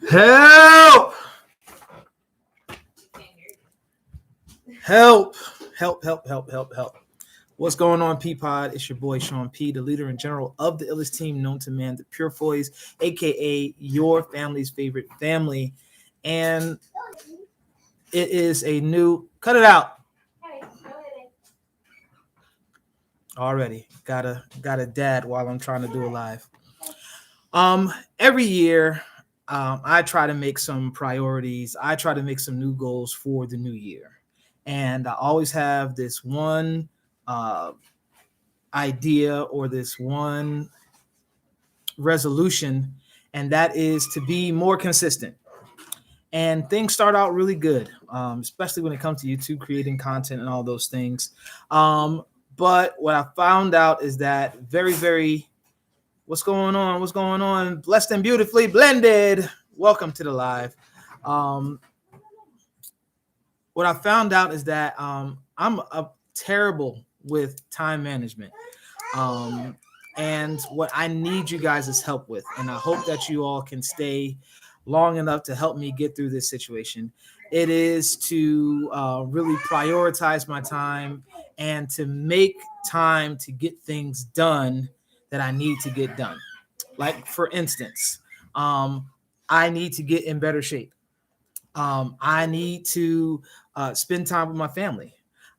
Help! Help! Help! Help! Help! Help! Help! What's going on, P-Pod? It's your boy, Sean P., the leader and general of the illest team known to man, the Purefoys, a.k.a. your family's favorite family. And it is a new... Cut it out! Already. Got a dad while I'm trying to do a live. Every year, I try to make some priorities. I try to make some new goals for the new year. And I always have this one idea or this one resolution, and that is to be more consistent. And things start out really good, especially when it comes to YouTube, creating content and all those things. But what I found out is that what's going on? What's going on? Blessed and beautifully blended. Welcome to the live. What I found out is that I'm terrible with time management. And what I need you guys' help with, and I hope that you all can stay long enough to help me get through this situation, it is to really prioritize my time and to make time to get things done that I need to get done. Like, for instance, I need to get in better shape. I need to spend time with my family.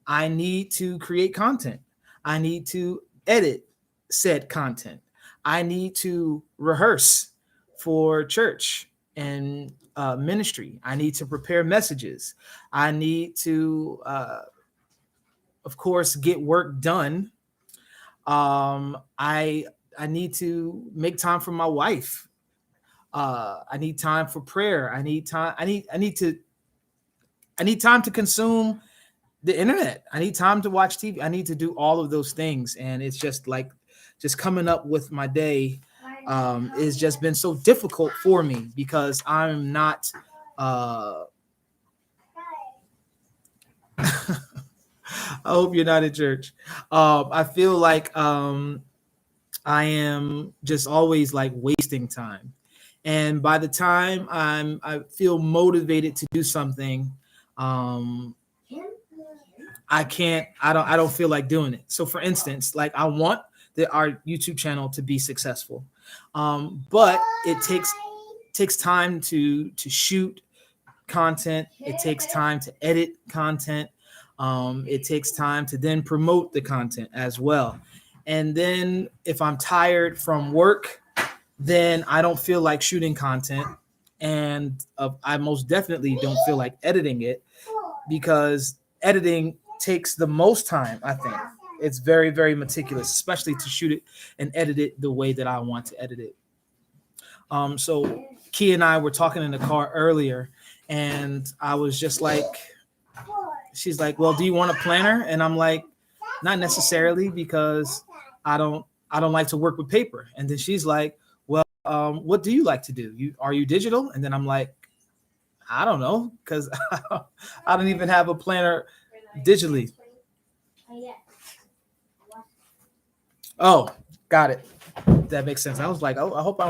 I need to create content. I need to edit said content. I need to rehearse for church and ministry. I need to prepare messages. I need to, of course, get work done. I need to make time for my wife. I need time for prayer. I need time. I need time to consume the internet. I need time to watch TV. I need to do all of those things. And it's just coming up with my day is just been so difficult for me because I'm not, I hope you're not in church. I feel like I am just always like wasting time. And by the time I feel motivated to do something, I don't feel like doing it. So for instance, like I want our YouTube channel to be successful. But it takes time to shoot content. It takes time to edit content. It takes time to then promote the content as well. And then if I'm tired from work, then I don't feel like shooting content. And I most definitely don't feel like editing it because editing takes the most time, I think. It's very, very meticulous, especially to shoot it and edit it the way that I want to edit it. So Key and I were talking in the car earlier, and I was just like, she's like, well, do you want a planner? And I'm like, not necessarily, because I don't like to work with paper. And then she's like, well, what do you like to do? Are you digital? And then I'm like, I don't know, because I don't even have a planner digitally. Oh, got it. That makes sense. I was like, oh, I hope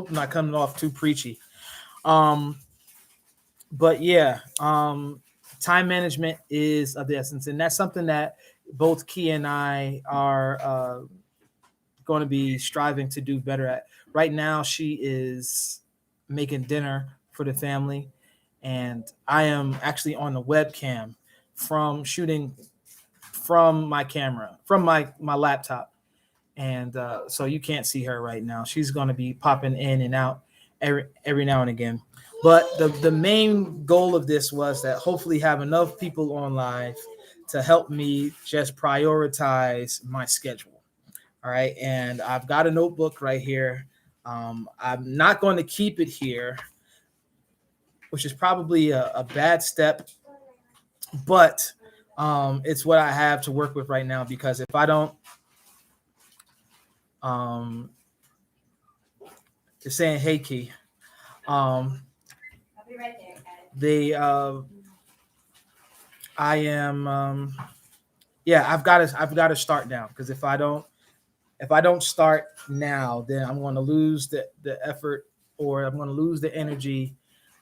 I'm not coming off too preachy. But yeah, time management is of the essence, and that's something that both Key and I are going to be striving to do better at. Right now, she is making dinner for the family, and I am actually on the webcam from shooting from my camera, from my laptop. And so you can't see her right now. She's going to be popping in and out every now and again. But the main goal of this was that hopefully have enough people on live to help me just prioritize my schedule. All right. And I've got a notebook right here. I'm not going to keep it here, which is probably a bad step, but it's what I have to work with right now, because if I don't, they're saying, hey, Key. I'll be right there, guys. I am, I've got to start now, because if I don't start now, then I'm going to lose the effort, or I'm going to lose the energy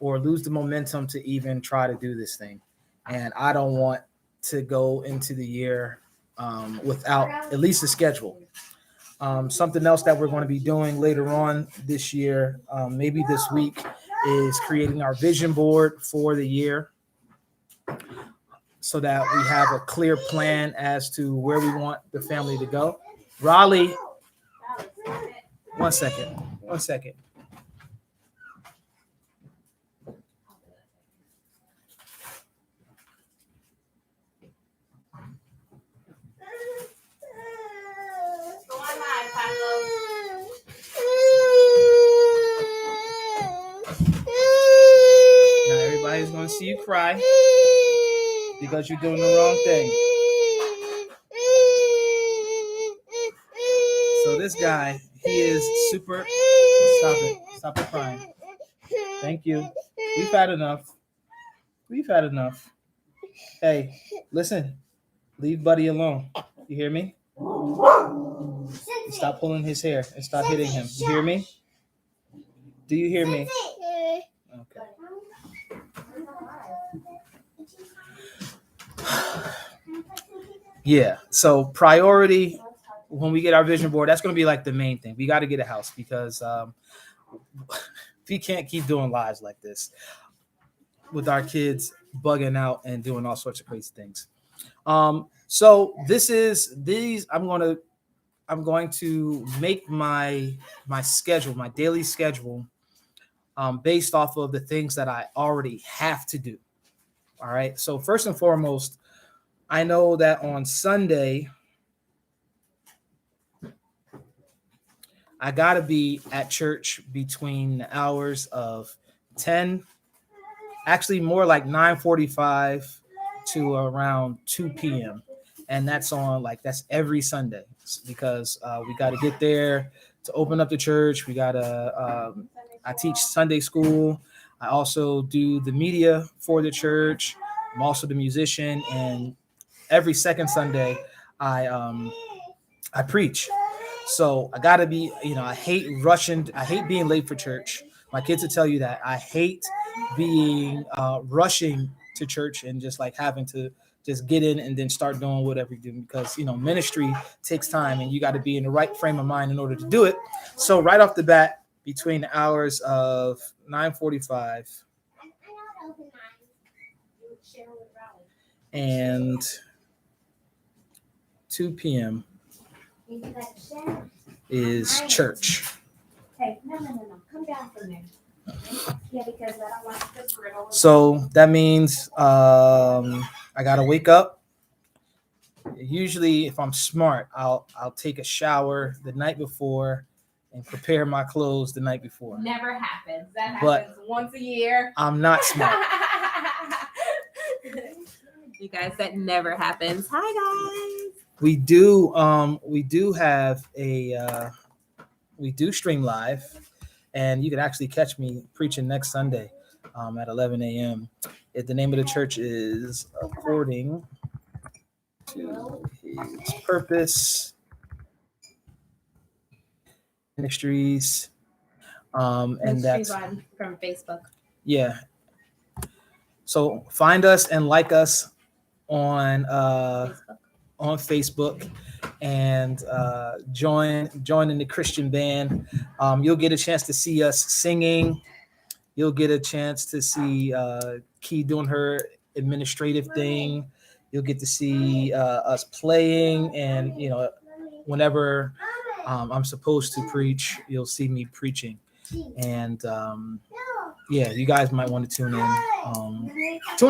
or lose the momentum to even try to do this thing. And I don't want to go into the year without at least a schedule. Something else that we're going to be doing later on this year, maybe this week, is creating our vision board for the year so that we have a clear plan as to where we want the family to go. Raleigh, one second. Now everybody's going to see you cry because you're doing the wrong thing. So this guy, he is super. Stop it crying. Thank you. We've had enough. Hey, listen. Leave Buddy alone. You hear me? Stop pulling his hair and stop hitting him. You hear me? Do you hear me? Okay. Yeah. So priority when we get our vision board, that's going to be like the main thing. We got to get a house because we can't keep doing lives like this with our kids bugging out and doing all sorts of crazy things. So I'm going to make my schedule, my daily schedule, based off of the things that I already have to do. All right. So first and foremost, I know that on Sunday, I got to be at church between the hours of 10, actually more like 9:45 to around 2 p.m. And that's every Sunday because we got to get there to open up the church. We got to, I teach Sunday school. I also do the media for the church. I'm also the musician. And every second Sunday, I preach. So I gotta be, I hate being late for church. My kids will tell you that. I hate being rushing to church and just like having to just get in and then start doing whatever you do because ministry takes time and you got to be in the right frame of mind in order to do it. So right off the bat, between the hours of 9:45 and 2 p.m. is church. Hey, no. Come down from there. Yeah, because I don't want the griddle. So that means I gotta wake up. Usually, if I'm smart, I'll take a shower the night before and prepare my clothes the night before. Never happens. That happens once a year. I'm not smart. You guys, that never happens. Hi guys. We do stream live, and you can actually catch me preaching next Sunday at 11 a.m. The name of the church is According to His Purpose Ministries. And that's from Facebook. Yeah. So find us and like us on Facebook and join in the Christian band. You'll get a chance to see us singing. You'll get a chance to see Key doing her administrative thing. You'll get to see us playing, and whenever I'm supposed to preach, you'll see me preaching. And you guys might want to tune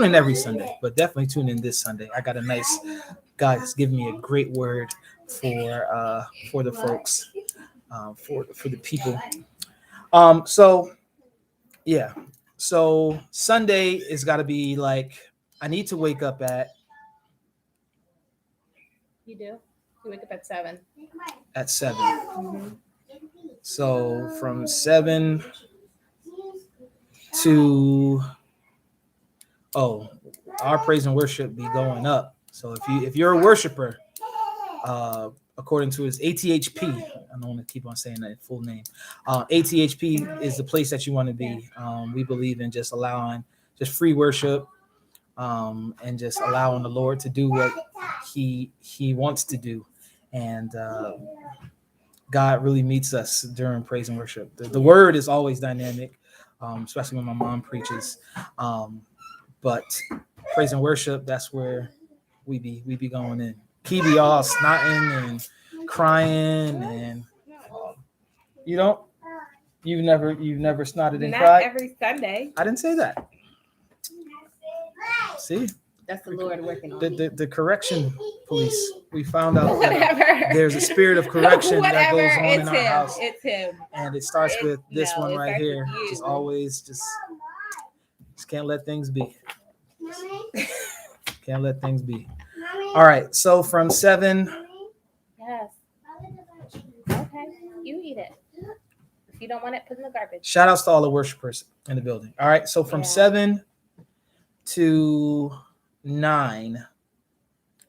in every Sunday, but definitely tune in this Sunday. I got a nice God's giving me a great word for the folks, for the people. So Sunday is got to be like, I need to wake up at. You do? You wake up at 7. At 7. Mm-hmm. So from 7 to our praise and worship be going up. So if you're a worshiper, according to his ATHP. I don't want to keep on saying that full name. ATHP is the place that you want to be. We believe in just allowing just free worship, and just allowing the Lord to do what he wants to do. And God really meets us during praise and worship. The word is always dynamic, especially when my mom preaches. But praise and worship, that's where we be going in. Key be all snotting and crying, and you've never snotted and Not cried. every Sunday. I didn't say that. See, That's the Lord working on the correction police. We found out Whatever. that there's a spirit of correction that Whatever. goes on It's in our him. house, It's him. and it starts with this one it right starts here. with you. Just always just can't let things be. Can't let things be. All right. So from 7. Yes. Okay. You eat it. If you don't want it, put it in the garbage. Shout outs to all the worshipers in the building. All right. So from 7 to 9,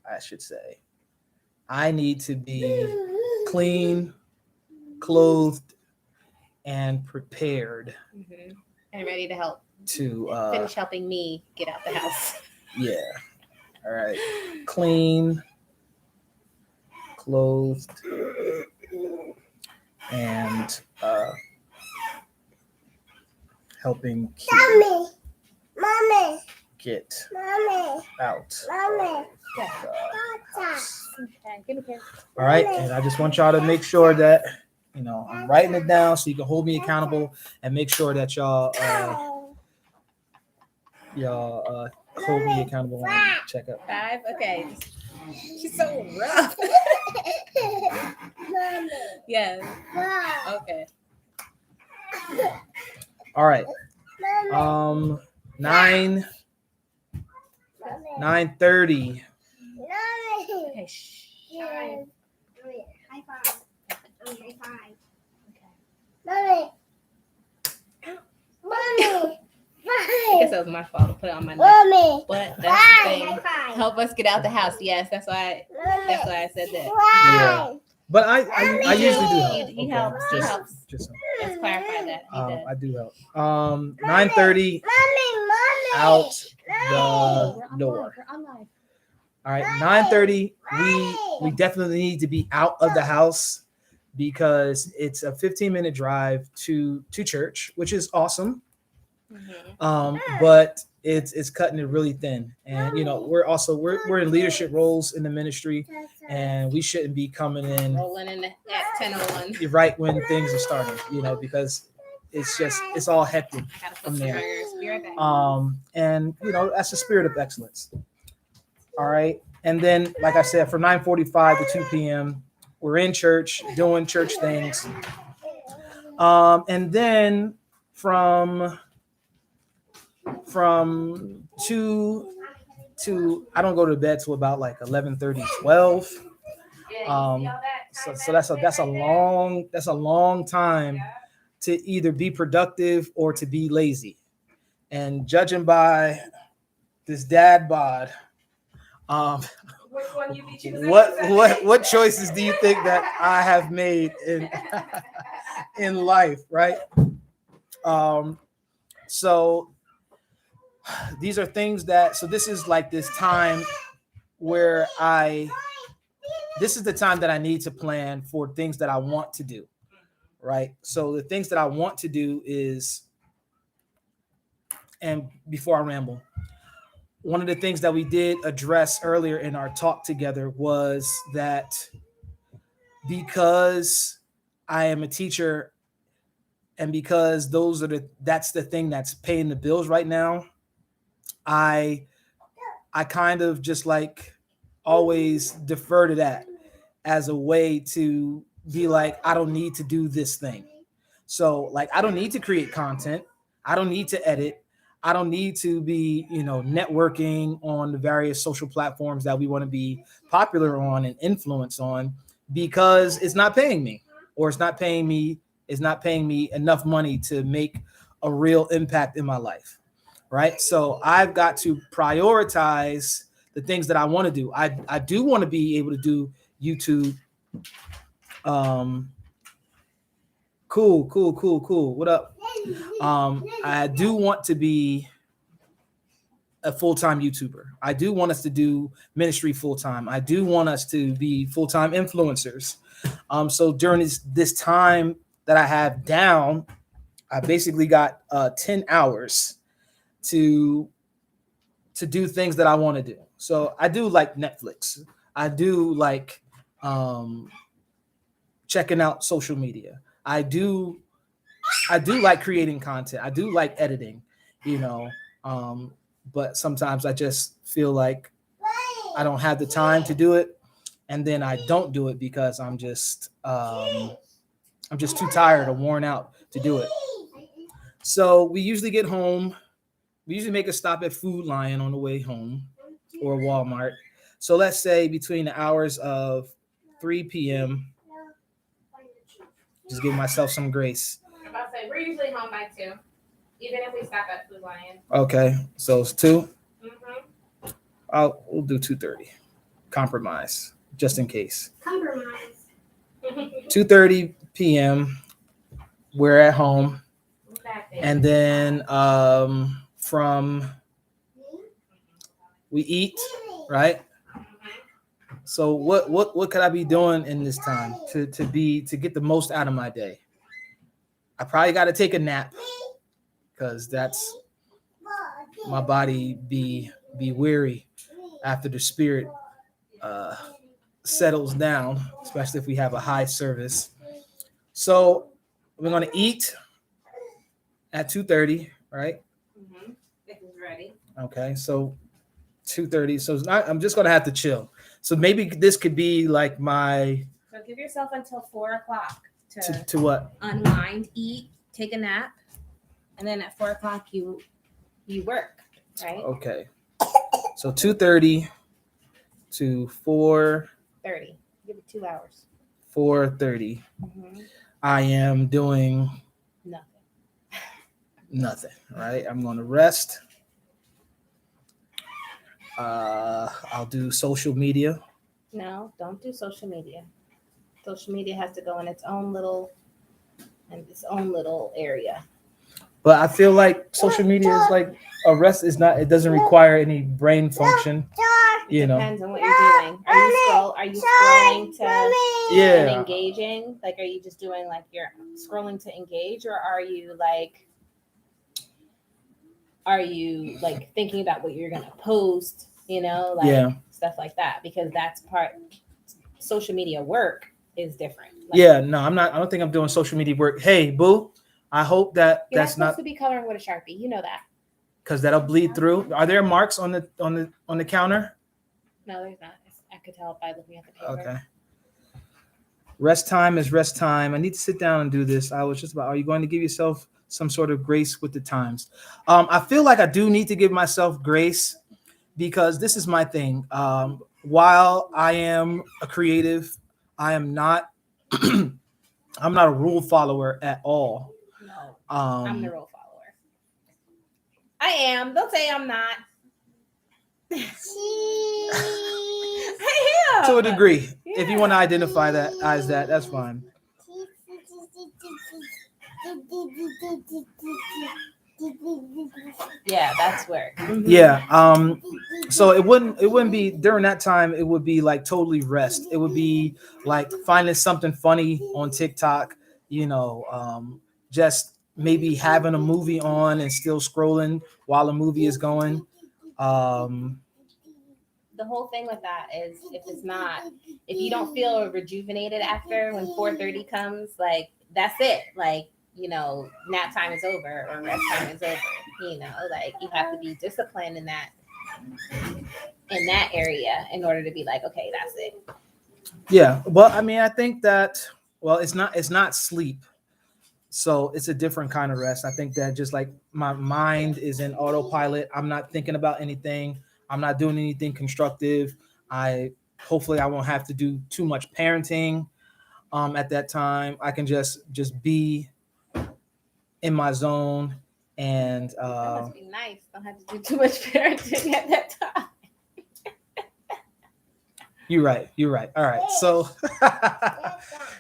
I should say, I need to be clean, clothed, and prepared And ready to help. to Finish helping me get out the house. Yeah. All right. Clean, clothed, and helping Kira get out. All right. And I just want y'all to make sure that, I'm writing it down so you can hold me accountable, and make sure that y'all hold me accountable and check up. 5. Okay. She's so rough. Yes. Okay. All right. 9:30. Okay. Shh. High five. High five. Okay. Mommy. I guess that was my fault to put it on my neck. Mommy. But that's the thing. High five. Help us get out the house. Yes, that's why I said that. Yeah. But I usually do help. He helps. He helps. Just Let's clarify that. He does. I do help. 9:30 Mommy. out the door. We're on live. All right, 9:30. We definitely need to be out of the house, because it's a 15-minute drive to church, which is awesome. But it's cutting it really thin, and we're in leadership roles in the ministry, and we shouldn't be coming in Rolling in at 10:01. right when things are starting, because it's all hectic from there. And that's the spirit of excellence. All right. And then, like I said, from 9:45 to 2 p.m., we're in church doing church things. And then from 2 to, I don't go to bed till about like 11:30, 12. So that's a long time to either be productive or to be lazy. And judging by this dad bod, what choices do you think that I have made in life, right? So these are things so this is like this time where this is the time that I need to plan for things that I want to do, right? So the things that I want to do is, and before I ramble, one of the things that we did address earlier in our talk together was that because I am a teacher, and because that's the thing that's paying the bills right now, I kind of just like always defer to that as a way to be like, I don't need to do this thing. So like, I don't need to create content. I don't need to edit. I don't need to be, networking on the various social platforms that we want to be popular on and influence on, because it's not paying me, or it's not paying me enough money to make a real impact in my life. Right. So I've got to prioritize the things that I want to do. I do want to be able to do YouTube Cool. What up? I do want to be a full-time YouTuber. I do want us to do ministry full-time. I do want us to be full-time influencers. So during this time that I have down, I basically got 10 hours to do things that I want to do. So I do like Netflix. I do like checking out social media. I do like creating content. I do like editing, you know. But sometimes I just feel like I don't have the time to do it, and then I don't do it because I'm just too tired or worn out to do it. So we usually get home. We usually make a stop at Food Lion on the way home or Walmart. So let's say between the hours of 3 p.m. Just give myself some grace. I'm about to say, we're usually home by 2, even if we stop at Food Lion. Okay, so it's 2. Mm-hmm. We'll do 2:30. Compromise, just in case. Compromise. 2:30 p.m. We're at home, Exactly. and then from we eat, right? So what could I be doing in this time to get the most out of my day? I probably got to take a nap because that's my body be weary after the spirit settles down, especially if we have a high service. So we're gonna eat at 2:30, right? Mm-hmm. This is ready. Okay, so 2:30. So it's not, I'm just gonna have to chill. So maybe this could be like my So give yourself until 4 o'clock to what? unwind, eat, take a nap, and then at 4 o'clock you work, right? Okay. So 2:30 to 30. Give it 2 hours. 4:30. Mm-hmm. I am doing Nothing. right? I'm going to rest. I'll do social media. No, don't do social media. Social media has to go in its own little area. But I feel like social media is like a rest is not, it doesn't require any brain function, you know. Depends on what you're doing. Are you scrolling to and Yeah. engaging? Like, are you just doing like you're scrolling to engage, or are you like thinking about what you're gonna post? You know, like Yeah. stuff like that, because that's part. Social media work is different. Like, Yeah, no, I don't think I'm doing social media work. Hey, boo, I hope that you're that's not supposed not to be coloring with a Sharpie. You know that. because that'll bleed through. Are there marks on the counter? No, there's not. I could tell by looking at the paper. Okay. Rest time is rest time. I need to sit down and do this. I was just about, are you going to give yourself some sort of grace with the times? I feel like I do need to give myself grace because this is my thing. While I am a creative, I am not, I'm not a rule follower at all. No, I'm the rule follower. I am. Don't say I'm not. I am. To a degree. Yeah. If you want to identify that as that, that's fine. Yeah, that's work. Mm-hmm. Yeah. So it wouldn't be during that time, it would be like totally rest. It would be like finding something funny on TikTok, just maybe having a movie on and still scrolling while a movie is going. The whole thing with that is if you don't feel rejuvenated after when 4:30 comes, like that's it. Like, nap time is over or rest time is over. Like you have to be disciplined in that area in order to be like, okay, that's it. Yeah. Well, I mean, I think that, it's not sleep. So it's a different kind of rest. I think that just like my mind is in autopilot. I'm not thinking about anything. I'm not doing anything constructive. Hopefully I won't have to do too much parenting at that time. I can just be in my zone and that must be nice. Don't have to do too much parenting at that time. You're right. You're right. All right. So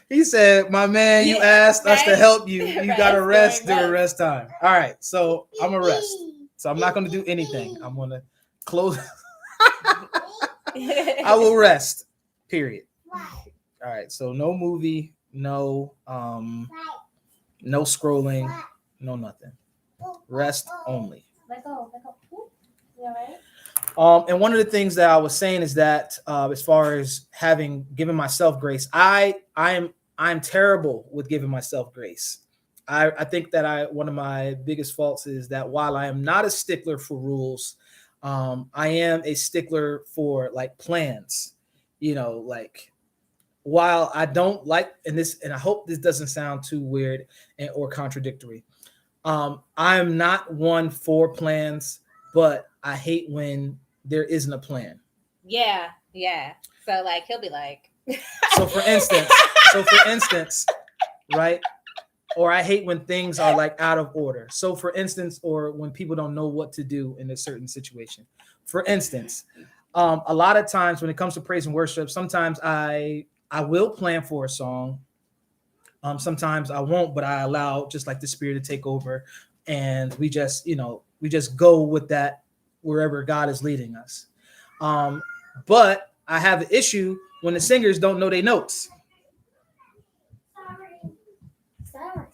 he said, my man, you asked us to help you. You Right, got to rest during during rest time. All right. So I'm going to rest. So I'm not going to do anything. I'm going to close. I will rest. Period. All right. So no movie, no scrolling, no nothing. Rest only. Let go. You all right? And one of the things that I was saying is that as far as having given myself grace, I'm terrible with giving myself grace. I think that one of my biggest faults is that while I am not a stickler for rules, I am a stickler for like plans. Like while I don't like and I hope this doesn't sound too weird or contradictory. I'm not one for plans, but I hate when there isn't a plan. Yeah. So like he'll be like. So for instance, right? Or I hate when things are like out of order. So for instance, or when people don't know what to do in a certain situation. For instance, a lot of times when it comes to praise and worship, sometimes I will plan for a song. Sometimes I won't, but I allow just like the Spirit to take over, and we just go with that wherever God is leading us. But I have an issue when the singers don't know their notes. Sorry.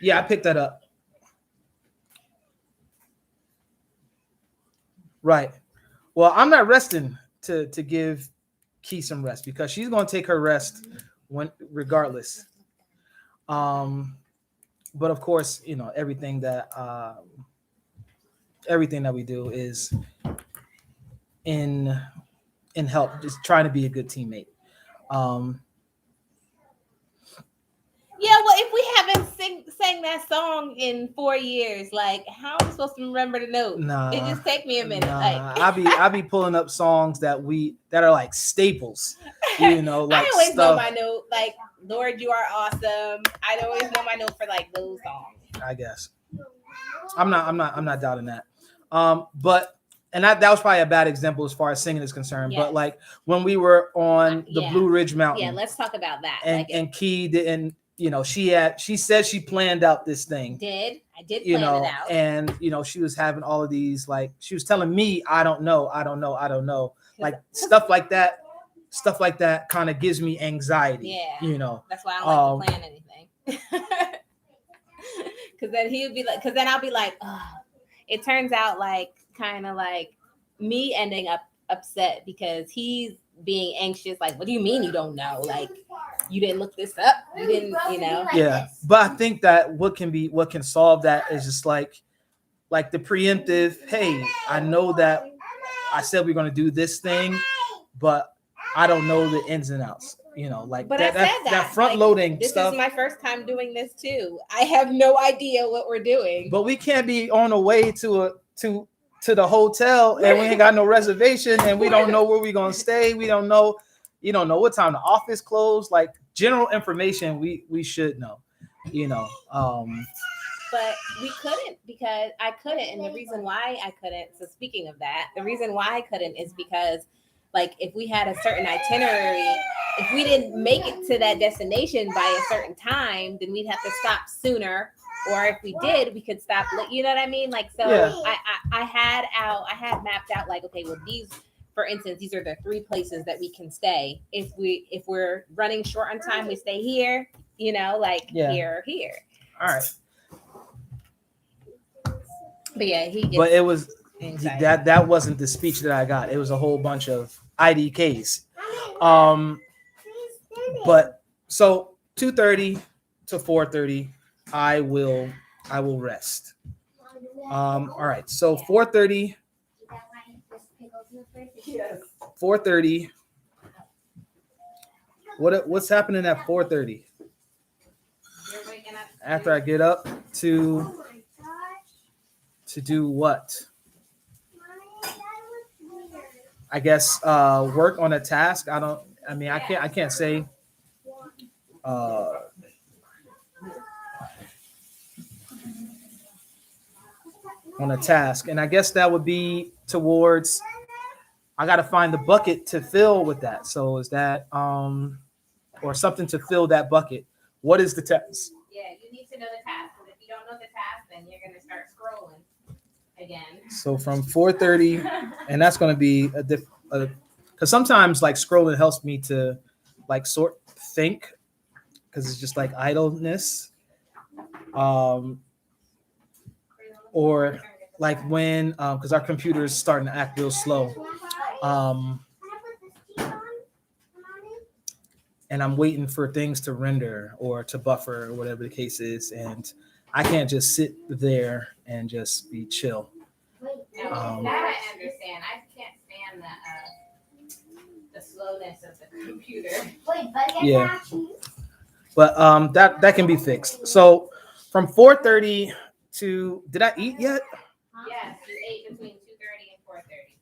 Yeah, I picked that up. Right. Well, I'm not resting to give Key some rest because she's going to take her rest regardless. But of course, everything that we do is in help, just trying to be a good teammate. Yeah, well, if we haven't sang that song in 4 years, like how am I supposed to remember the note? Nah, it just take me a minute. Like I be pulling up songs that are like staples. Like I always stuff. know my note. Like Lord, you are awesome. I always know my note for like those songs. I guess I'm not doubting that. But that was probably a bad example as far as singing is concerned. Yes. But like when we were on the Blue Ridge Mountain, yeah, let's talk about that. And Key didn't. She said she planned out this thing. I did plan it out. And she was having all of these, like she was telling me, I don't know. Like stuff like that kind of gives me anxiety. Yeah. That's why I don't like to plan anything. Because then he'd be like, because then I'll be like, oh. It turns out like kind of like me ending up upset because he's being anxious. Like, what do you mean you don't know? Like, you didn't look this up. You didn't, Yeah, but I think that what can solve that is just like the preemptive. Hey, I know that I said we're going to do this thing, but I don't know the ins and outs. Like but that front loading this stuff. This is my first time doing this too. I have no idea what we're doing. But we can't be on the way to the hotel and we ain't got no reservation and we don't know where we're gonna stay. We don't know, what time the office closed. Like general information, we should know, But we couldn't because I couldn't, and the reason why I couldn't. So speaking of that, the reason why I couldn't is because, like, if we had a certain itinerary, if we didn't make it to that destination by a certain time, then we'd have to stop sooner. Or if we did, we could stop. You know what I mean? Like, so yeah. I had mapped out like, okay, well, these, for instance, these are the 3 places that we can stay. If we're running short on time, we stay here. Here or here. All right. But yeah, But it was that wasn't the speech that I got. It was a whole bunch of IDKs. But so 2:30 to 4:30, I will rest. All right. So 4:30. 4:30. What's happening at 4:30? After I get up to do what? I guess work on a task. I can't say on a task. And I guess that would be towards, I got to find the bucket to fill with that. So is that or something to fill that bucket? What is the task? Yeah, you need to know the task. Because if you don't know the task, then you're gonna start scrolling again. So from 4:30, and that's going to be because sometimes like scrolling helps me to like sort think, because it's just like idleness. Or like when because our computer is starting to act real slow. And I'm waiting for things to render or to buffer or whatever the case is, and I can't just sit there and just be chill. That I understand. I can't stand the slowness of the computer. Yeah, but that can be fixed. So from 4:30 to, did I eat yet? Yes, you ate between 2:30 and 4:30.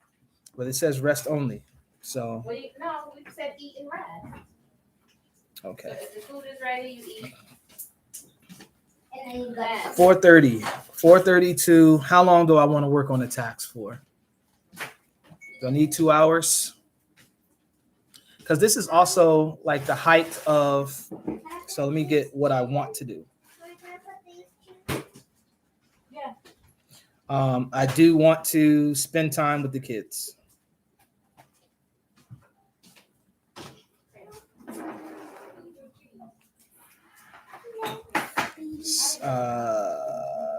But it says rest only. So Well, no, we said eat and rest. okay. So if the food is ready, you eat. And then you got 4:30 to, how long do I want to work on the tax for? Do I need 2 hours? Because this is also like the height of, so let me get what I want to do. Yeah. I do want to spend time with the kids.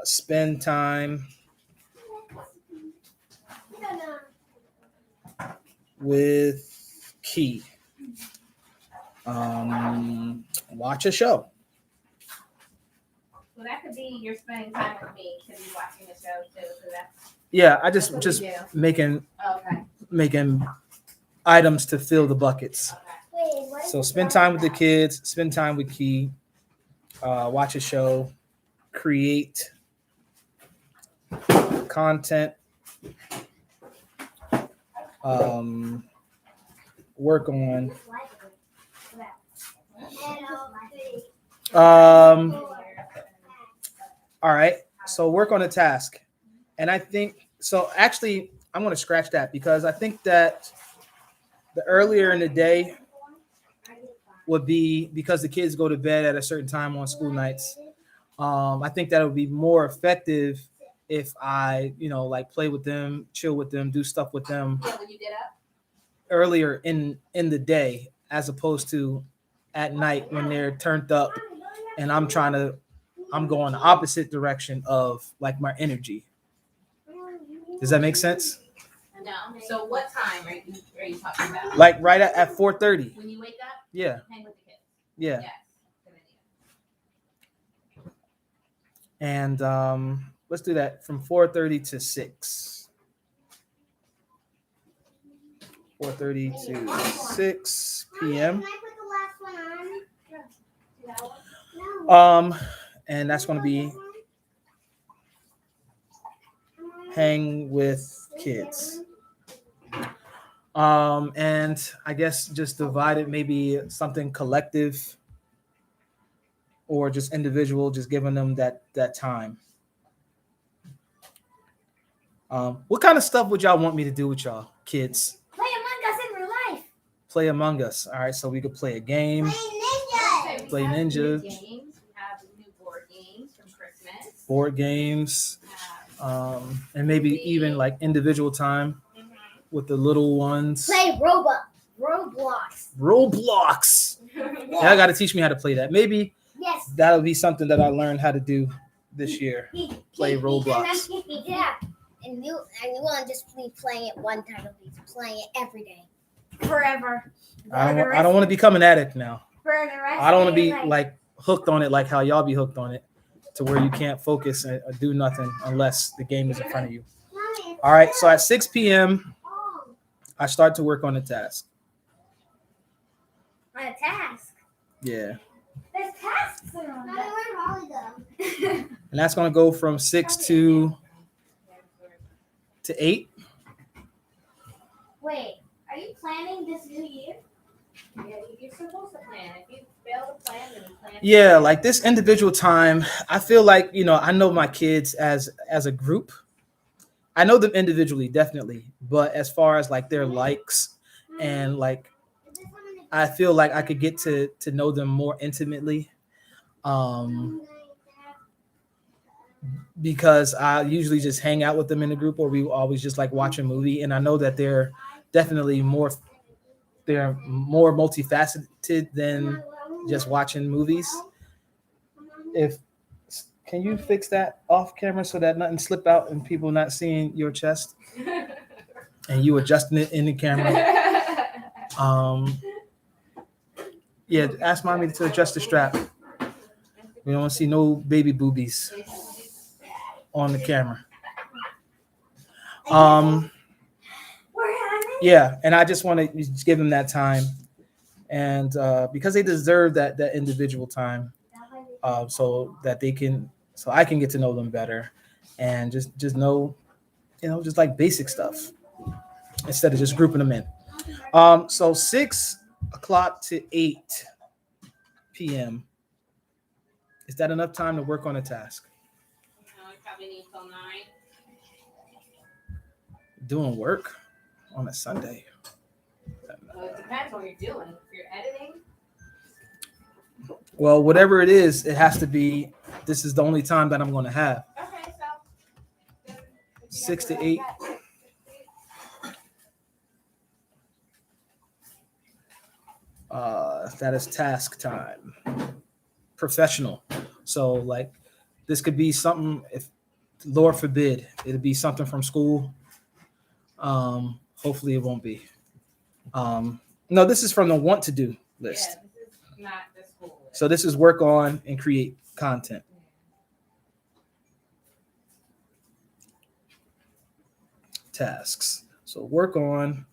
Spend time with Key. Watch a show. Well, that could be you're spending time with me. Could be watching the show too. So that's Yeah, I That's what just we do. making okay. items to fill the buckets. Okay. So spend time with the kids, spend time with Key, watch a show, create content, work on. All right, so work on a task. And I think, so actually, I'm going to scratch that, because I think that the earlier in the day would be, because the kids go to bed at a certain time on school nights. I think that would be more effective if I, like play with them, chill with them, do stuff with them Yeah, when you get up. earlier in the day, as opposed to at night when they're turned up and I'm going the opposite direction of like my energy. Does that make sense? No. So what time are you talking about? Like right at 4:30. When you wake up, Yeah. hang with the kids. Yeah. Yes. And let's do that from 4:30 to 6. 4:30 to 6 p.m. And that's going to be hang with kids. And I guess just divide it, maybe something collective or just individual, just giving them that time. What kind of stuff would y'all want me to do with y'all kids? Play Among Us in real life. Play Among Us. All right, so we could play a game. Play Ninja. New games. We have new board games from Christmas. Board games. And maybe even like individual time with the little ones. Play Roblox. Roblox. Yeah, I got to teach me how to play that. Maybe Yes. that'll be something that I learned how to do this year. Play Roblox. Yeah. And you won't just be playing it one time, you'll be playing it every day. Forever. I don't want to become an addict now. For the rest I don't want to of be your life. like hooked on it like how y'all be hooked on it, to where you can't focus and do nothing unless the game is in front of you. Mommy, All right, so at 6 p.m. I start to work on the task. on a task. Yeah. There's tasks in on that. Where Molly go? And that's going to go from 6 to 8. Wait, are you planning this new year? Yeah, you're supposed to plan. If you fail to plan, then you plan. Yeah, like this individual time, I feel like, I know my kids as a group, I know them individually, definitely, but as far as like their likes and like, I feel like I could get to know them more intimately. Um, because I usually just hang out with them in the group, or we always just like watch a movie, and I know that definitely they're more multifaceted than just watching movies. If Can you fix that off camera so that nothing slip out and people not seeing your chest and you adjusting it in the camera? Yeah, ask mommy to adjust the strap. We don't want to see no baby boobies on the camera. Yeah, and I just want to give them that time, and because they deserve that individual time, so that so I can get to know them better, and just know, just like basic stuff instead of just grouping them in. So 6 o'clock to 8 p.m. Is that enough time to work on a task? No, I probably need till 9. Doing work on a Sunday. Well, it depends on what you're doing. If you're editing. Well, whatever it is, it has to be. This is the only time that I'm going to have. Okay, so 6 to 8. That is task time. Professional. So like, this could be something. If Lord forbid, it'd be something from school. Hopefully, it won't be. No, this is from the want to do list. Yeah, this is not the school list. So this is work on and create content. Tasks. So work on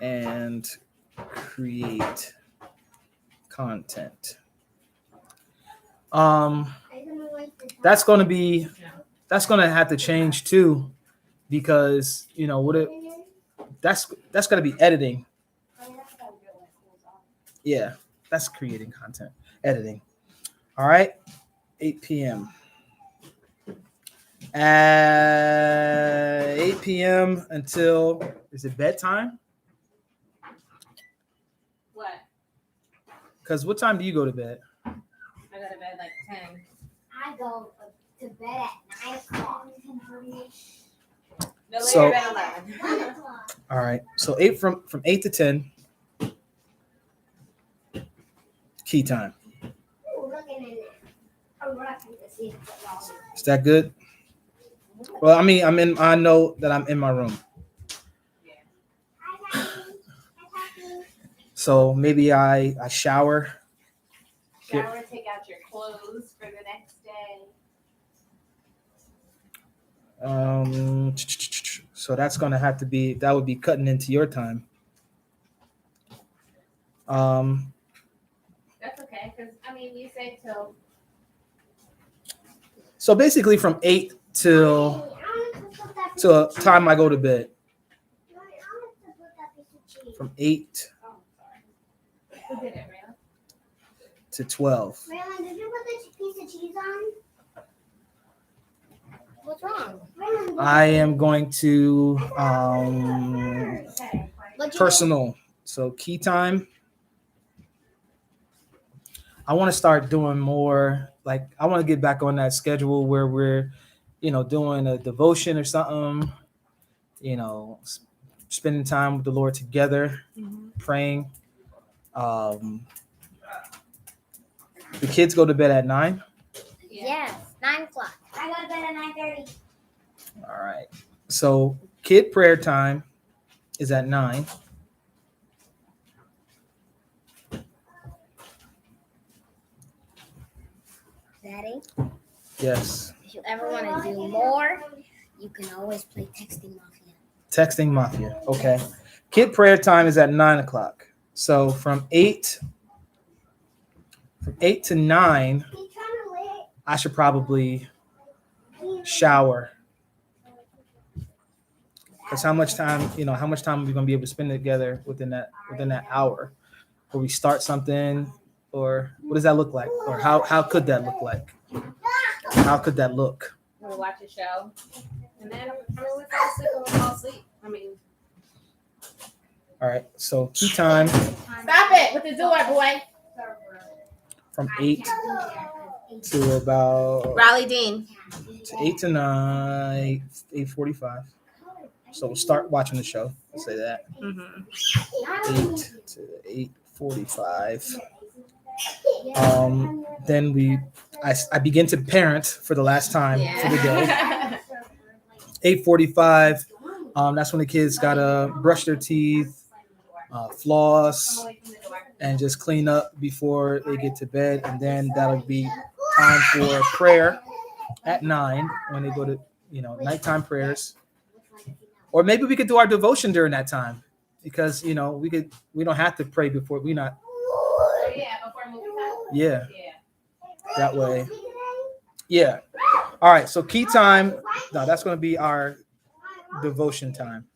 and create content. That's going to have to change too, because that's going to be editing. Yeah, that's creating content, editing. All right, 8 p.m. At 8 p.m. until, is it bedtime? What? Because what time do you go to bed? I go to bed like 10. I go to bed at 9 o'clock. No later So- than 11. 1 o'clock. All right, so from 8 to 10, key time. Ooh, look at it. I'm rocking to see it. Is that good? Well, I mean, I know that I'm in my room, so maybe I shower. Shower, take out your clothes for the next day. So that's gonna have to be, that would be cutting into your time. That's okay, because I mean, you say till. So basically, from 8 till time I go to bed. From 8 Oh, sorry. Who did it, Rayla? to 12. Raylan, did you put the piece of cheese on? What's wrong? I am going to What'd you personal. So key time. I want to start doing more. Like, I want to get back on that schedule where we're, doing a devotion or something. Spending time with the Lord together, praying. The kids go to bed at 9. Yes, 9 o'clock. I go to bed at 9:30. All right. So kid prayer time is at 9. Daddy, Yes. if you ever want to do more, you can always play Texting Mafia. Texting Mafia. Okay. Kid prayer time is at 9 o'clock. So from 8 to 9, I should probably shower. Because how much time are we gonna be able to spend together within that hour? Where we start something, or what does that look like? Or how could that look like? How could that look? we'll watch a show, and then we fall asleep and we'll fall asleep. I mean, All right. So key time stop it with the door, boy. from 8 to about Raleigh Dean. 8 to 9, 8:45. So we'll start watching the show. I'll say that. 8 to 8:45. Then I begin to parent for the last time for the day. 8:45. That's when the kids gotta brush their teeth, floss, and just clean up before they get to bed. And then that'll be time for prayer at 9 when they go to nighttime prayers. Or maybe we could do our devotion during that time, because we don't have to pray before before movie time. Yeah. That way. Yeah. All right. So key time. No, that's going to be our devotion time.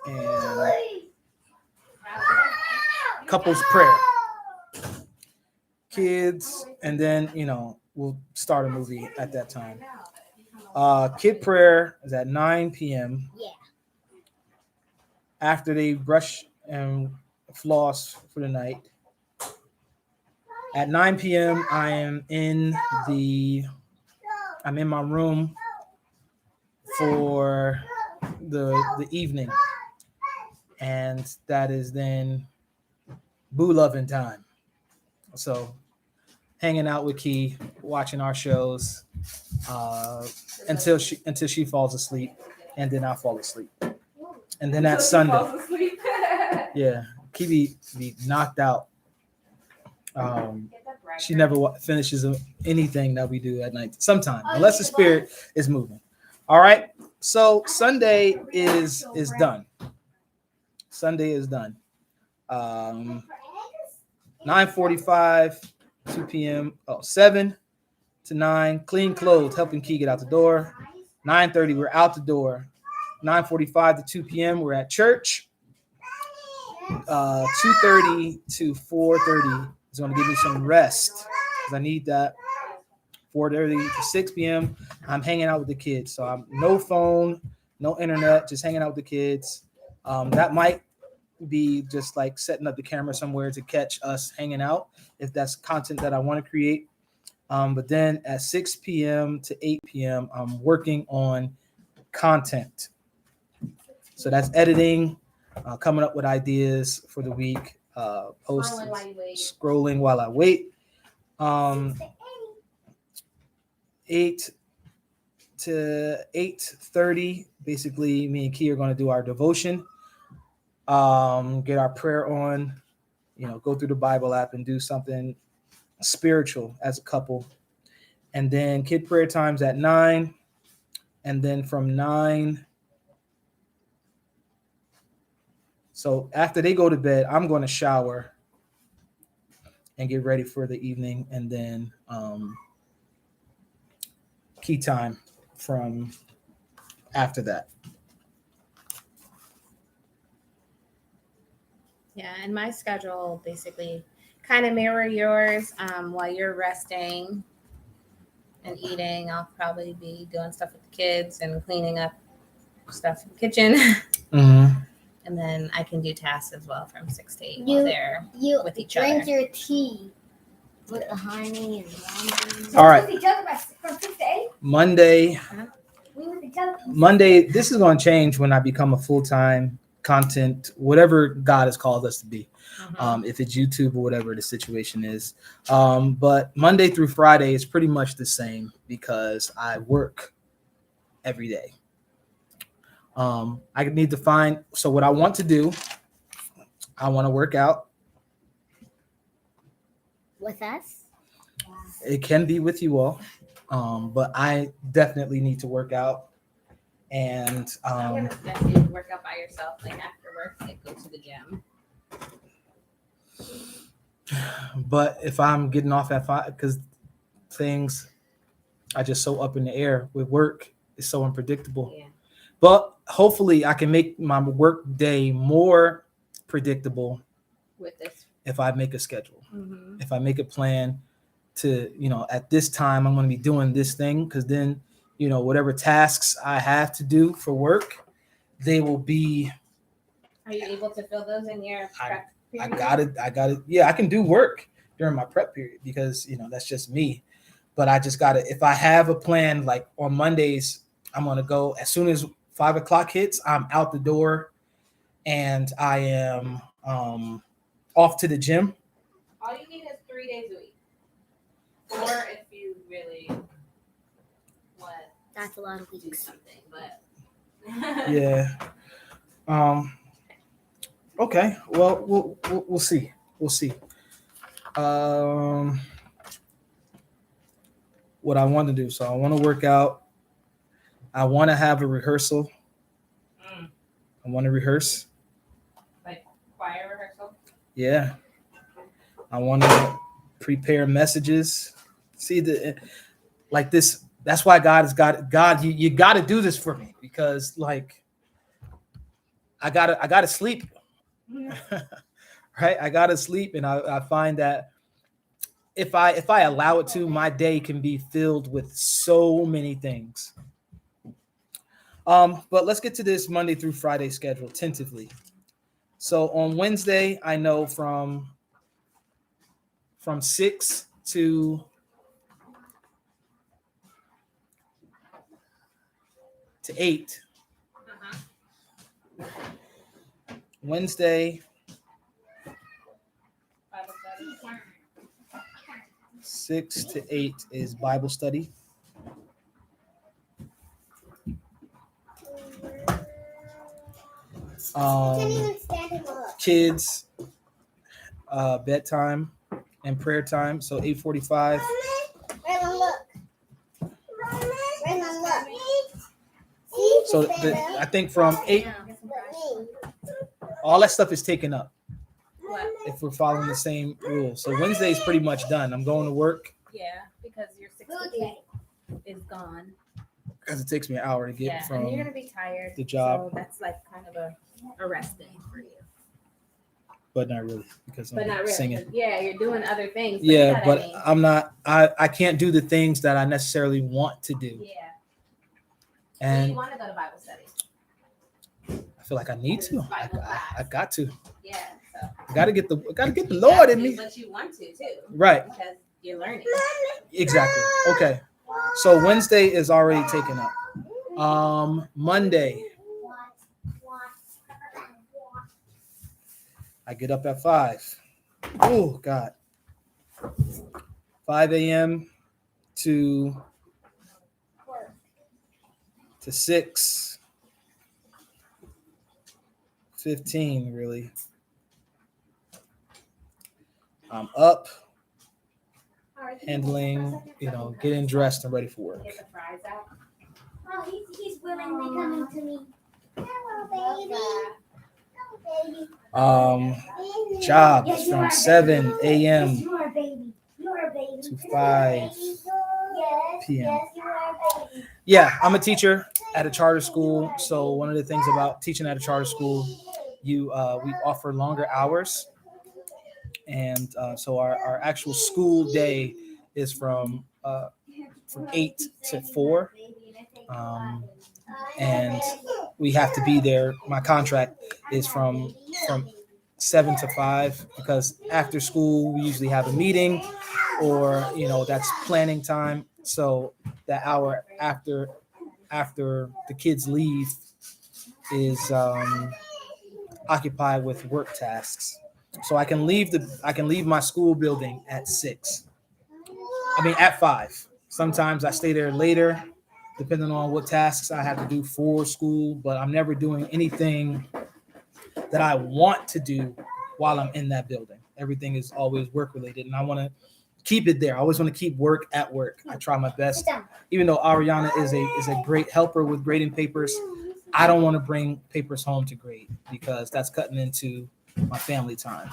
And couples prayer. Kids, and then we'll start a movie at that time. Kid prayer is at 9 p.m. Yeah. After they brush and floss for the night. At 9 p.m. I'm in my room for the evening, and that is then boo loving time. So hanging out with Key, watching our shows until she falls asleep, and then I fall asleep. And then that's Sunday. Yeah, Key be knocked out. She never finishes anything that we do at night. Sometimes, unless the spirit is moving. All right. So Sunday is done. Sunday is done. 9:45, 2 p.m. 7 to 9. Clean clothes, helping Key get out the door. 9:30, we're out the door. 9:45 to 2 p.m. we're at church. 2:30 to 4:30 is going to give me some rest because I need that. 4:30 to 6 p.m. I'm hanging out with the kids. So I'm no phone, no internet, just hanging out with the kids. That might be just like setting up the camera somewhere to catch us hanging out if that's content that I want to create. But then at 6 p.m. to 8 p.m. I'm working on content. So that's editing, coming up with ideas for the week, posting, scrolling while I wait. 8 to 8:30, basically me and Key are going to do our devotion, get our prayer on, go through the Bible app and do something spiritual as a couple. And then kid prayer times at 9. And then from 9, so after they go to bed, I'm going to shower and get ready for the evening. And then Key time from after that. Yeah, and my schedule basically kind of mirror yours. While you're resting and eating, I'll probably be doing stuff with the kids and cleaning up stuff in the kitchen. Mm-hmm. And then I can do tasks as well from 6 to 8 while they're with each other. Drink your tea with the honey and lemon. All right. With each other from 6 to 8? Monday. We with each other. Monday, this is going to change when I become a full-time content, whatever God has called us to be. If it's YouTube or whatever the situation is. But Monday through Friday is pretty much the same because I work every day. I need to find, so what I want to do, I want to work out. With us? It can be with you all, but I definitely need to work out. And I'm gonna work out by yourself, like after work, like go to the gym. But if I'm getting off at 5, because things are just so up in the air with work, it's so unpredictable. Yeah. But hopefully I can make my work day more predictable With this if I make a schedule, Mhm. if I make a plan to, at this time I'm going to be doing this thing, because then, whatever tasks I have to do for work, they will be. Are you able to fill those in your prep I period? got it. Yeah, I can do work during my prep period because, that's just me. But I just got to, if I have a plan, like on Mondays, I'm going to go as soon as 5 o'clock hits, I'm out the door and I am off to the gym. All you need is 3 days a week. Or if you really want That's a lot of to do weeks. something, but Yeah. Okay. Well, we'll see. We'll see. What I want to do. So I want to work out. I want to have a rehearsal. I want to rehearse. Like choir rehearsal. Yeah. I want to prepare messages. See like this. That's why God has got God. You got to do this for me, because like I gotta sleep. Right. I gotta sleep, and I find that if I allow it to, my day can be filled with so many things. But let's get to this Monday through Friday schedule tentatively. So on Wednesday, I know from 6 to 8. Wednesday, Bible study. 6 to 8 is Bible study. Kids, bedtime and prayer time. So 8:45. So I think from 8, all that stuff is taken up What? if we're following the same rules. So Wednesday is pretty much done. I'm going to work Yeah, because your 6 to 8 is gone. because it takes me an hour to get Yeah, from and you're gonna be tired. the job. So that's like kind of a rest day for you. But not really, because But I'm not really. singing. 'Cause, yeah, you're doing other things. But Yeah, you know but what I mean. I'm not. I can't do the things that I necessarily want to do, Yeah. So and you want to go to Bible study? I feel like I need to. I got to. Yeah. So I got to get the you Lord got in to, me. But you want to too. Right. Because you're learning. Exactly. Okay. So Wednesday is already taken up. Monday, I get up at 5. Oh God. 5 a.m. to 6:15 really. I'm up, handling, getting dressed and ready for work. Get the fries out. Oh, he's willingly coming to me. Hello, baby. Hello, baby. Jobs Yes, you from are, 7 baby. a.m. Yes, you are, baby. You are, baby. to 5 Yes, p.m. yes, you are, baby. Yeah, I'm a teacher at a charter school. So one of the things about teaching at a charter school, we offer longer hours, and so our actual school day is from 8 to 4, and we have to be there. My contract is from 7 to 5, because after school we usually have a meeting, or that's planning time. So that hour after the kids leave is occupied with work tasks. So I can leave my school building at 6. I mean at 5. Sometimes I stay there later, depending on what tasks I have to do for school. But I'm never doing anything that I want to do while I'm in that building. Everything is always work related, and I want to keep it there. I always want to keep work at work. I try my best. Even though Ariana is a great helper with grading papers, I don't want to bring papers home to grade, because that's cutting into my family time,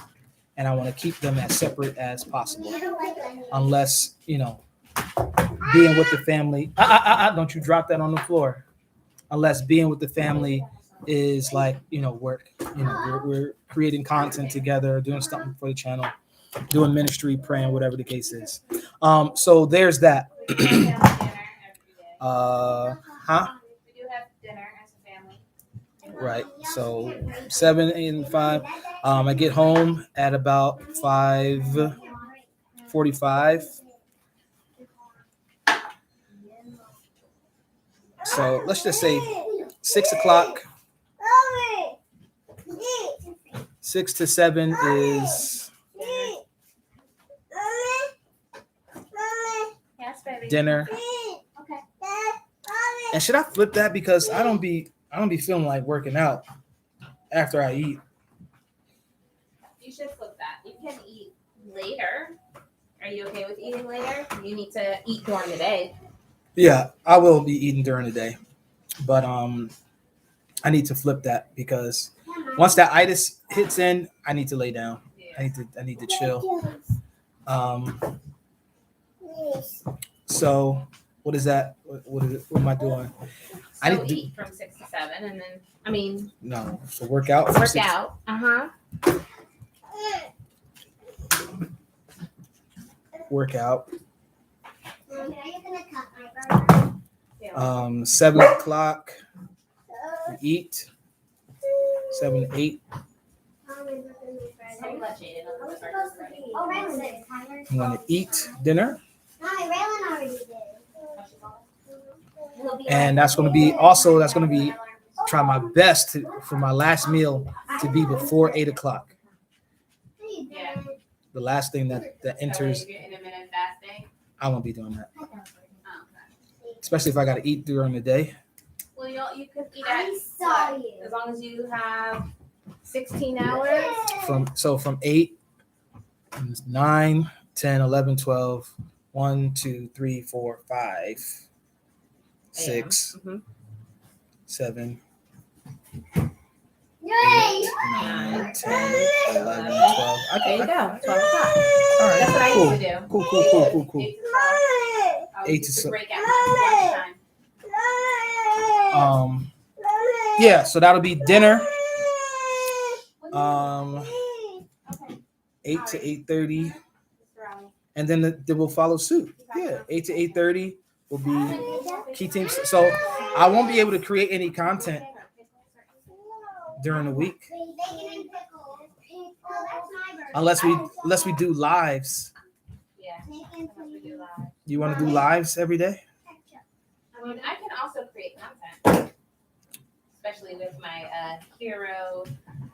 and I want to keep them as separate as possible. Unless being with the family. Don't you drop that on the floor. Unless being with the family is like, work. We're creating content together, doing something for the channel, doing ministry, praying, whatever the case is. So there's that. We do have dinner every day. Huh? We do have dinner as a family. Right. So 7, 8, and 5. I get home at about 5:45. So let's just say 6 o'clock. 6 to 7 is Yes, baby. dinner. And should I flip that, because I don't be feeling like working out after I eat. You should flip that. You can eat later. Are you okay with eating later? You need to eat during the day. Yeah, I will be eating during the day, but I need to flip that, because once that itis hits in, I need to lay down. I need to chill. So what is that? What am I doing? I So need to eat from 6 to 7, and then no. So work out. work out. Work out. 7 o'clock. Eat. 7 to 8. I'm going to eat dinner. And that's going to be try my best for my last meal to be before 8 o'clock. Yeah. The last thing that enters, You're intermittent fasting. I won't be doing that. Oh, okay. Especially if I got to eat during the day. Well, you could eat at what? As long as you have 16 hours. From 8, 9, 10, 11, 12, 1, 2, 3, 4, 5, 6, Mhm. 7, Yay! 9, 10, 11, 12. There you go. 12 o'clock. All right. That's what I cool. used to do. Cool. 8 to 12. 8 to to break out lunchtime. Yeah, so that'll be dinner. 8 to 8:30, and then they will follow suit. Yeah, 8 to 8:30 will be key teams. So I won't be able to create any content during the week unless we do lives. Yeah. You want to do lives every day? I mean, I can also create content, especially with my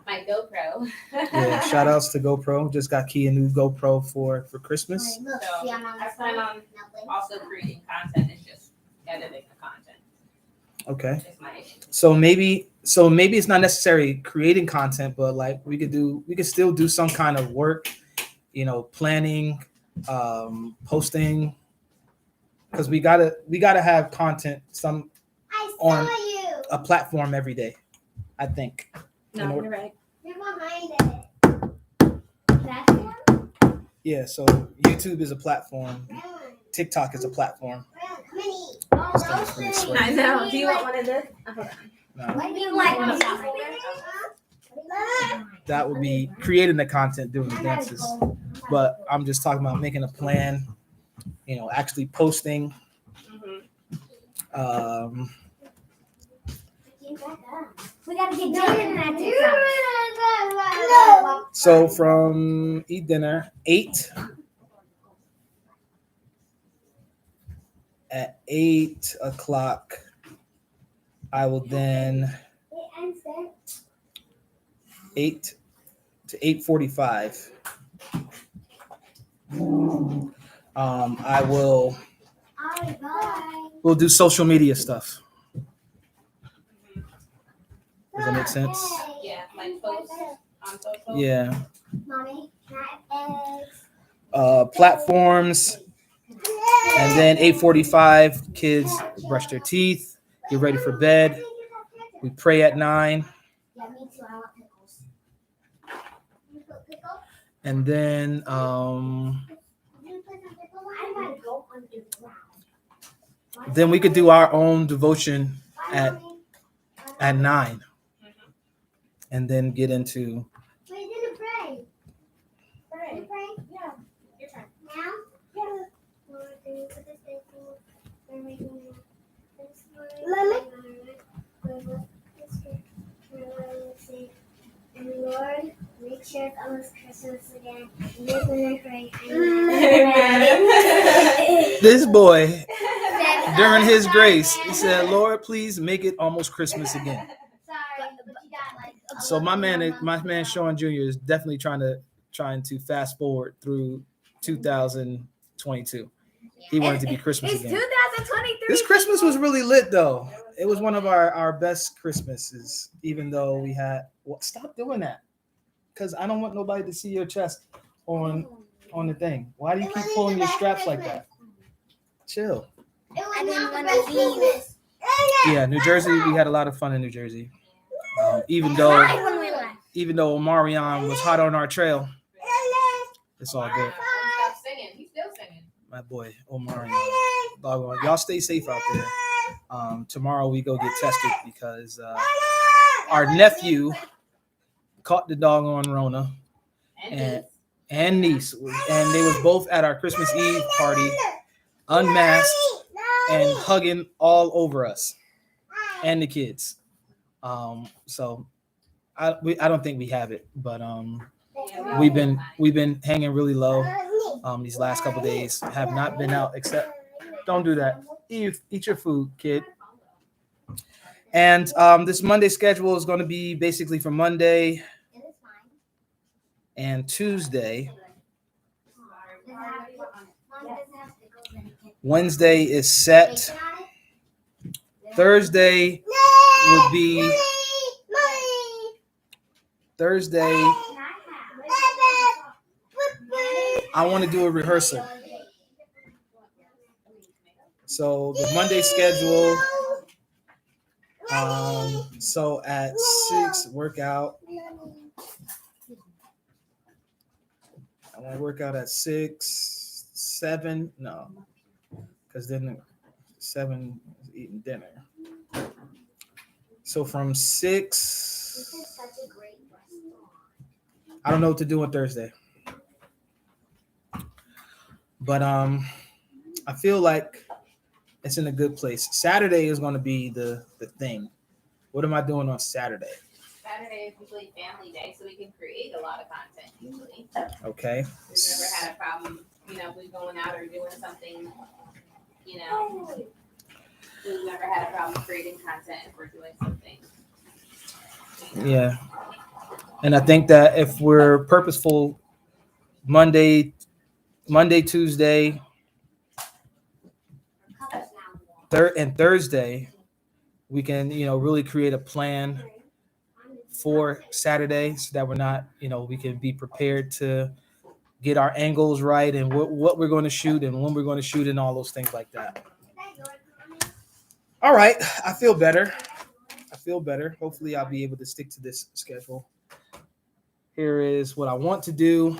my GoPro. Yeah, shout outs to GoPro. Just got Key a new GoPro for Christmas. So I plan on also creating content. It's just editing the content. Okay. Is my issue. So maybe it's not necessarily creating content, but like we could still do some kind of work, planning, posting, because we gotta have content on a platform every day, I think. No, you're right. You're behind it. That's one? Yeah, so YouTube is a platform. TikTok is a platform. This thing's really sweaty. I know. Do you want one of this? Hold on. No, What do you like? that would be creating the content, doing the dances. But I'm just talking about making a plan, actually posting. Mhm. We gotta get dinner in that TikTok. So from eat dinner 8 at 8 o'clock, I will then 8 to 8:45. We'll do social media stuff. Does that make sense? Yeah, like posts on social. Yeah. Mommy, can I have eggs? Platforms, and then 8:45, kids brush their teeth, get ready for bed. We pray at 9, Yeah, me too. I want pickles. You put pickles? and then You put some pickles? I might go underground. we could do our own devotion at 9. and then get into. We didn't pray. Pray. Pray. Yeah. Your turn. Now? Yeah. Lord, thank you for this day. For making me this morning. And Lord, make sure it's almost Christmas again. And this when I pray. Amen. This boy, during his grace, he said, "Lord, please make it almost Christmas again." Sorry, but you got like. So my man Sean Jr. is definitely trying to fast forward through 2022. He wanted to be Christmas It's again. 2023. This Christmas was really lit, though. It was one of our best Christmases, even though we had. Well, stop doing that, because I don't want nobody to see your chest on the thing. Why do you keep pulling your straps like that? Chill. I didn't want to leave. Yeah, New Jersey. We had a lot of fun in New Jersey. Even though Omarion was hot on our trail, it's all good. Stop singing. He's still singing. My boy Omarion. Y'all stay safe out there. Tomorrow we go get tested because our nephew caught the dog on Rona and niece, and they was both at our Christmas Eve party, unmasked and hugging all over us and the kids. So I don't think we have it, but we've been hanging really low these last couple days. Have not been out except. Don't do that. Eat your food, kid. And this Monday schedule is going to be basically for Monday and Tuesday. Wednesday is set. Thursday would be I want to do a rehearsal. So the Monday schedule. So at 6 workout. I want to work out at 6, 7. No, because then 7 is eating dinner. So from 6, I don't know what to do on Thursday. But I feel like it's in a good place. Saturday is going to be the thing. What am I doing on Saturday? Saturday is usually family day, so we can create a lot of content usually. Okay. We've never had a problem, we going out or doing something, we've never had a problem creating content if we're doing something. Yeah. And I think that if we're purposeful Monday, Tuesday, and Thursday, we can, really create a plan for Saturday so that we're not, we can be prepared to get our angles right and what we're going to shoot and when we're going to shoot and all those things like that. All right. I feel better. Hopefully I'll be able to stick to this schedule. Here is what I want to do.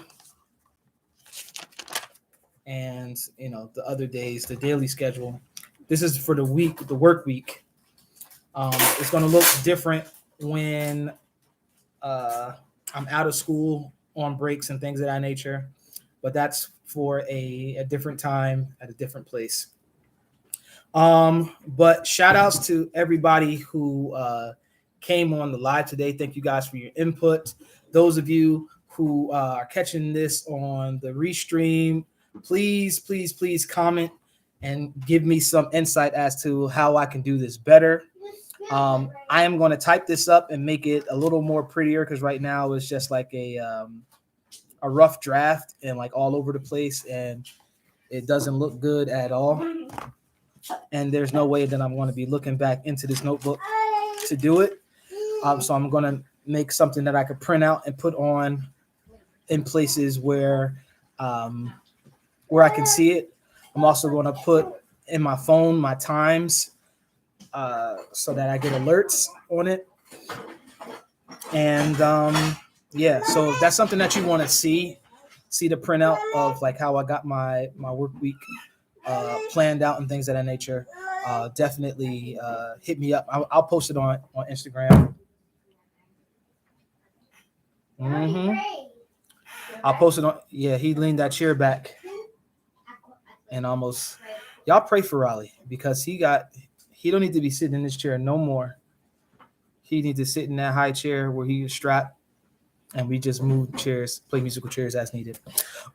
And, the other days, the daily schedule. This is for the work week. It's going to look different when I'm out of school on breaks and things of that nature. But that's for a different time at a different place. But shout outs to everybody who came on the live today. Thank you guys for your input. Those of you who are catching this on the restream, please comment and give me some insight as to how I can do this better. I am going to type this up and make it a little more prettier because right now it's just like a rough draft and like all over the place and it doesn't look good at all. And there's no way that I'm going to be looking back into this notebook to do it. So I'm going to make something that I could print out and put on in places where I can see it. I'm also going to put in my phone my times so that I get alerts on it. And so if that's something that you want to see the printout of like how I got my work week planned out and things of that nature, definitely hit me up. I'll post it on Instagram. I'll post it on. Yeah, he leaned that chair back and almost. Y'all pray for Raleigh because he don't need to be sitting in this chair no more. He needs to sit in that high chair where he is strapped, and we just move chairs, play musical chairs as needed.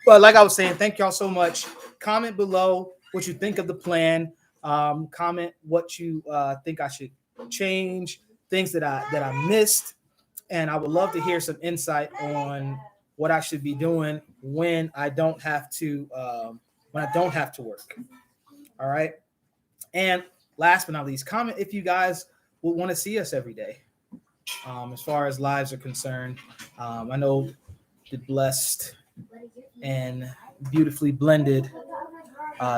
But like I was saying, thank y'all so much. Comment below what you think of the plan. Comment what you think I should change, things that I missed, and I would love to hear some insight on what I should be doing when I don't have to work. All right. And last but not least, comment if you guys would want to see us every day. As far as lives are concerned, I know the blessed and beautifully blended,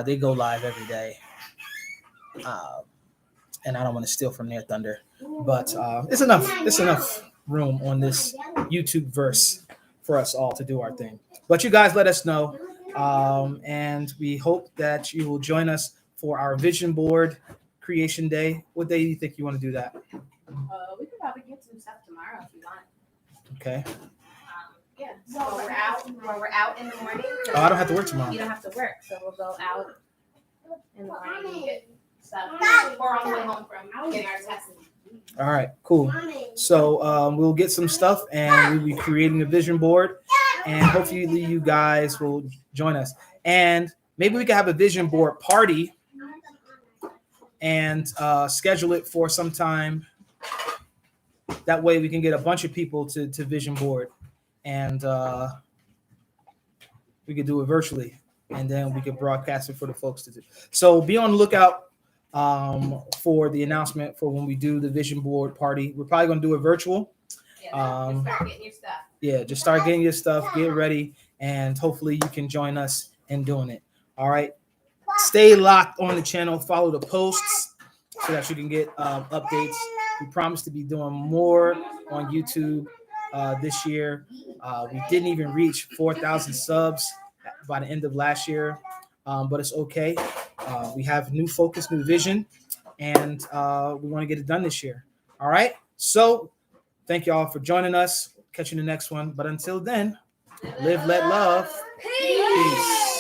they go live every day. And I don't want to steal from their thunder, but it's enough room on this YouTube verse for us all to do our thing. But you guys let us know, and we hope that you will join us for our vision board creation day. What day do you think you want to do that? We could probably get some stuff tomorrow if you want. Okay. Yeah. So when we're out in the morning. Oh, I don't have to work tomorrow. You don't have to work, so we'll go out in the morning and get stuff. Or on the way home from getting our tests. All right, cool. So we'll get some stuff, and we'll be creating a vision board, and hopefully you guys will join us. And maybe we can have a vision board party and schedule it for some time. That way we can get a bunch of people to vision board, and we could do it virtually, and then we could broadcast it for the folks to do. So be on the lookout for the announcement for when we do the vision board party. We're probably going to do it virtual. Yeah, just start getting your stuff. Yeah, just start getting your stuff, get ready, and hopefully you can join us in doing it. All right. Stay locked on the channel. Follow the posts so that you can get updates. We promise to be doing more on YouTube this year. We didn't even reach 4,000 subs by the end of last year, but it's okay. We have new focus, new vision, and we want to get it done this year. All right. So thank you all for joining us. Catch you in the next one. But until then, live, let love. Peace.